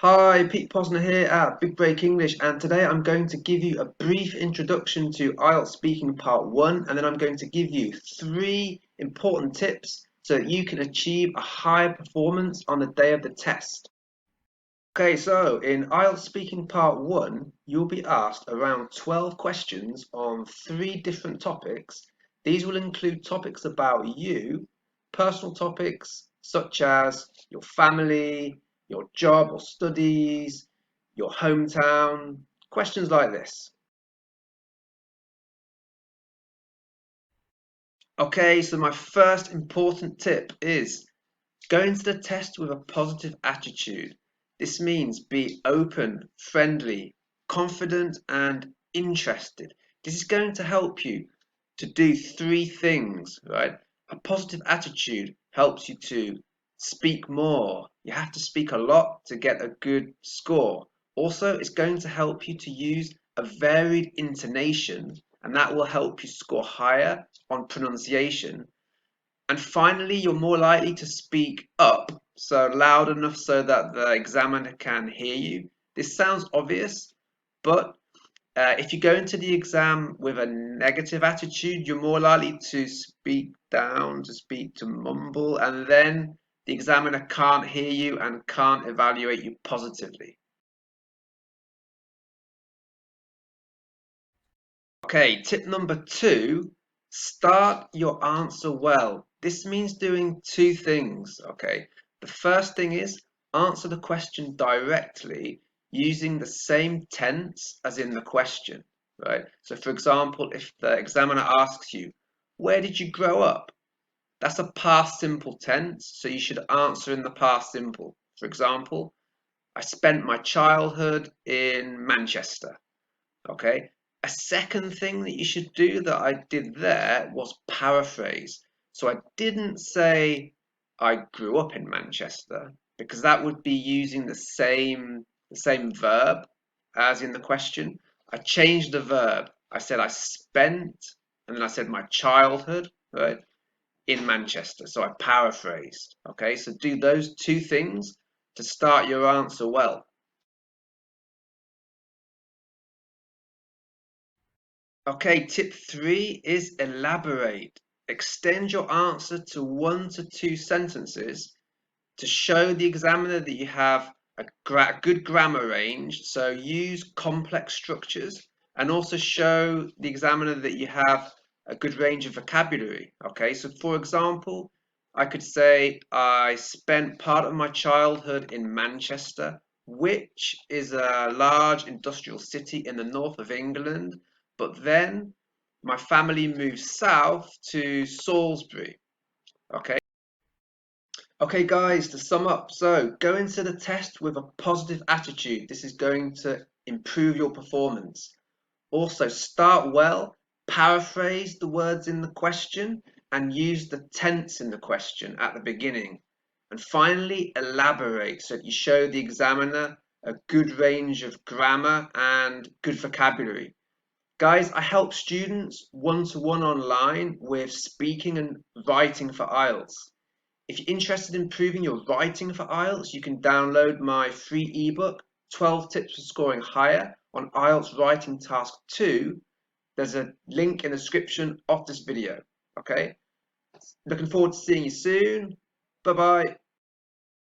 Hi, Pete Posner here at Big Break English, and today I'm going to give you a brief introduction to IELTS Speaking Part 1, and then I'm going to give you 3 important tips so that you can achieve a higher performance on the day of the test. Okay, so in IELTS Speaking Part 1, you'll be asked around 12 questions on 3 different topics. These will include topics about you, personal topics such as your family, your job or studies, your hometown, questions like this. Okay, so my first important tip is go into the test with a positive attitude. This means be open, friendly, confident, and interested. This is going to help you to do 3 things, right? A positive attitude helps you to speak more. You have to speak a lot to get a good score. Also, it's going to help you to use a varied intonation, and that will help you score higher on pronunciation. And finally, you're more likely to speak up, so loud enough so that the examiner can hear you. This sounds obvious, but if you go into the exam with a negative attitude, you're more likely to speak down, to mumble, and then the examiner can't hear you and can't evaluate you positively. Okay, tip number 2, start your answer well. This means doing 2 things, okay? The first thing is answer the question directly using the same tense as in the question, right? So for example, if the examiner asks you, where did you grow up? That's a past simple tense, so you should answer in the past simple. For example, I spent my childhood in Manchester. Okay. A second thing that you should do that I did there was paraphrase. So I didn't say I grew up in Manchester because that would be using the same verb as in the question. I changed the verb. I said I spent and then I said my childhood, right, in Manchester. So I paraphrased. Okay, so do those 2 things to start your answer well. Okay, tip 3 is elaborate. Extend your answer to 1 to 2 sentences to show the examiner that you have a good grammar range. So use complex structures and also show the examiner that you have a good range of vocabulary. Okay, so for example, I could say I spent part of my childhood in Manchester, which is a large industrial city in the north of England, but then my family moved south to Salisbury. Okay. Okay, guys, to sum up, so go into the test with a positive attitude. This is going to improve your performance. Also, start well, paraphrase the words in the question, and use the tense in the question at the beginning. And finally, elaborate so that you show the examiner a good range of grammar and good vocabulary. Guys, I help students one-to-one online with speaking and writing for IELTS. If you're interested in improving your writing for IELTS, you can download my free ebook, 12 Tips for Scoring Higher on IELTS Writing Task 2. There's a link in the description of this video. Okay? Looking forward to seeing you soon. Bye bye.